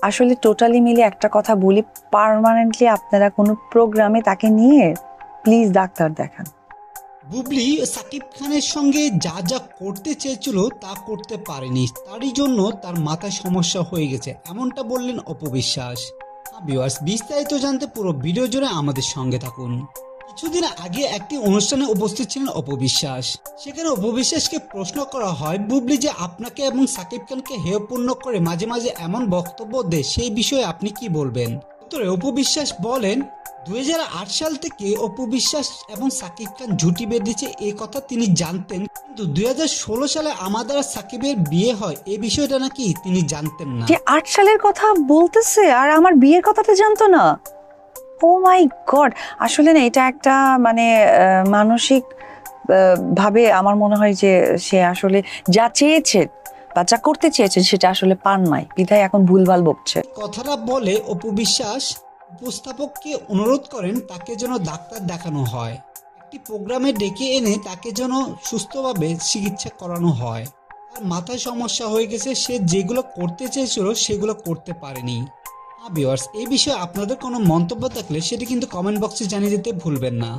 আসলে টোটালি মিলে একটা কথা বলি, পার্মানেন্টলি আপনারা কোনো প্রোগ্রামে তাকে নিয়ে প্লিজ ডাক্তার দেখান। বুবলি সাকিব খানের সঙ্গে যা যা করতে চেয়েছিল তা করতে পারেনি, তারই জন্য তার মাথায় সমস্যা হয়ে গেছে, এমনটা বললেন অপু বিশ্বাস। ভিউয়ার্স, বিস্তারিত জানতে পুরো ভিডিও জুড়ে আমাদের সঙ্গে থাকুন। কিছুদিন আগে একটি অনুষ্ঠানে উপস্থিত ছিলেন অপু বিশ্বাস। সেখানে অপু বিশ্বাসকে প্রশ্ন করা হয়, বুবলি যে আপনাকে এবং সাকিব খানকে হেয়পূর্ণ করে মাঝে মাঝে এমন বক্তব্য দেয়, সেই বিষয়ে আপনি কি বলবেন? উত্তরে অপু বিশ্বাস বলেন, 2008 সাল থেকে অপু বিশ্বাস এবং সাকিব খান জুটি বেঁধেছে এই কথা তিনি জানতেন, কিন্তু 2016 সালে আমাদের আর সাকিবের বিয়ে হয় এই বিষয়টা নাকি তিনি জানতেন না। যে 8 সালের কথা বলতেছে আর আমার বিয়ের কথাটা জানতো না। ও মাই গড, আসলে না এটা একটা মানে মানসিক ভাবে আমার মনে হয় যে সে আসলে যা চেয়েছে বা যা করতে চেয়েছে সেটা আসলে পান নাই, বিধায় এখন ভুলভাল বকছে। কথাটা বলে অপু বিশ্বাস উপস্থাপককে অনুরোধ করেন তাকে যেন ডাক্তার দেখানো হয়, একটি প্রোগ্রামে ডেকে এনে তাকে যেন সুস্থভাবে চিকিৎসা করানো হয়। তার মাথায় সমস্যা হয়ে গেছে, সে যেগুলো করতে চেয়েছিল সেগুলো করতে পারেনি। ভিউয়ার্স, এই বিষয়ে আপনাদের কোনো মন্তব্য থাকলে সেটি কিন্তু কমেন্ট বক্সে জানিয়ে দিতে ভুলবেন না।